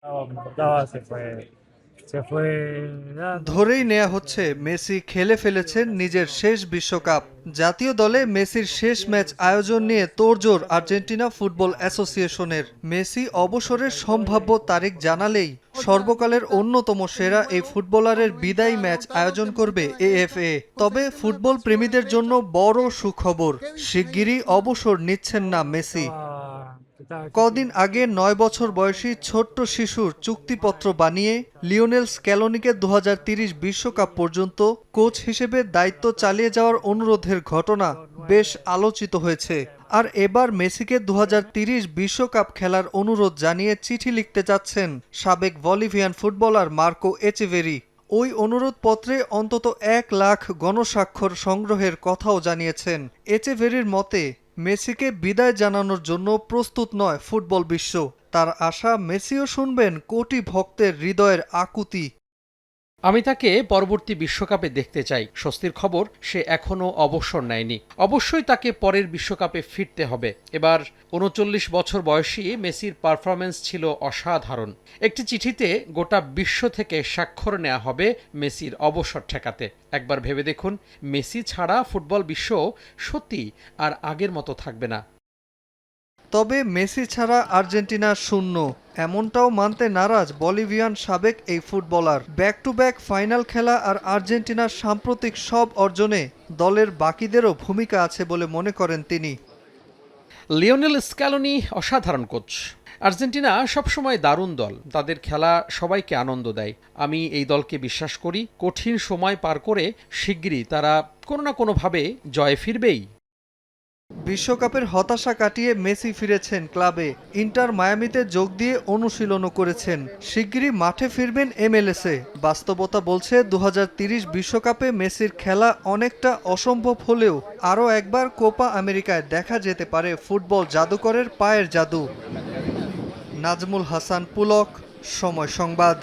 No, se fue dando. ধরেই নেওয়া হচ্ছে মেসি খেলে ফেলেছেন নিজের শেষ বিশ্বকাপ। জাতীয় দলে মেসির শেষ ম্যাচ আয়োজন নিয়ে তোড়জোড় আর্জেন্টিনা ফুটবল অ্যাসোসিয়েশনের। মেসি অবসরের সম্ভাব্য তারিখ জানালেই সর্বকালের অন্যতম সেরা এই ফুটবলারের বিদায়ী ম্যাচ আয়োজন করবে এএফএ। তবে ফুটবল প্রেমীদের জন্য বড় সুখবর, শিগগিরই অবসর নিচ্ছেন না মেসি। Estaba কদিন chiquito. আগে ৯ বছর বয়সী ছোট্ট শিশুর চুক্তিপত্র বানিয়ে লিওনেল স্ক্যালোনিকে ২০৩০ বিশ্বকাপ পর্যন্ত কোচ হিসেবে দায়িত্ব চালিয়ে যাওয়ার অনুরোধের ঘটনা বেশ আলোচিত হয়েছে। আর এবার মেসিকে ২০৩০ বিশ্বকাপ খেলার অনুরোধ জানিয়ে চিঠি লিখতে যাচ্ছেন সাবেক বলিভিয়ান ফুটবলার মার্কো এচেভেরি। ওই অনুরোধপত্রে অন্তত ১ লাখ গণস্বাক্ষর সংগ্রহের কথাও জানিয়েছেন। এচেভেরির মতে, মেসিকে বিদায় জানানোর জন্য প্রস্তুত নয় ফুটবল বিশ্ব। তার আশা মেসিও শুনবেন কোটি ভক্তের হৃদয়ের আকুতি। আমি তাকে পরবর্তী বিশ্বকাপে দেখতে চাই। স্বস্তির খবর, সে এখনও অবসর নেয়নি। অবশ্যই তাকে পরের বিশ্বকাপে ফিরতে হবে। এবার ৩৯ বছর বয়সী মেসির পারফরম্যান্স ছিল অসাধারণ। একটি চিঠিতে গোটা বিশ্ব থেকে স্বাক্ষর নেওয়া হবে মেসির অবসর ঠেকাতে। একবার ভেবে দেখুন, মেসি ছাড়া ফুটবল বিশ্ব সত্যি আর আগের মতো থাকবে না। তবে মেসি ছাড়া আর্জেন্টিনা শূন্য, এমনটাও মানতে নারাজ বলিভিয়ান সাবেক এই footballer. Back to back final খেলা আর আর্জেন্টিনার সাম্প্রতিক সব অর্জনে দলের বাকিদেরও ভূমিকা আছে বলে মনে করেন তিনি। লিওনেল স্ক্যালোনি অসাধারণ কোচ। আর্জেন্টিনা সবসময় দারুণ দল, তাদের খেলা সবাইকে আনন্দ দেয়। আমি এই দলকে বিশ্বাস করি, কঠিন সময় পার করে শিগগিরই তারা কোনো না কোনোভাবে জয়ে ফিরবেই। বিশ্বকাপের হতাশা কাটিয়ে মেসি ফিরেছেন ক্লাবে। ইন্টার মায়ামিতে যোগ দিয়ে অনুশীলনও করেছেন। শিগগিরই মাঠে ফিরবেন এমএলএসে। বাস্তবতা বলছে ২০৩০ বিশ্বকাপে মেসির খেলা অনেকটা অসম্ভব হলেও আরও একবার কোপা আমেরিকায় দেখা যেতে পারে ফুটবল জাদুকরের পায়ের জাদু। নাজমুল হাসান পুলক, সময় সংবাদ।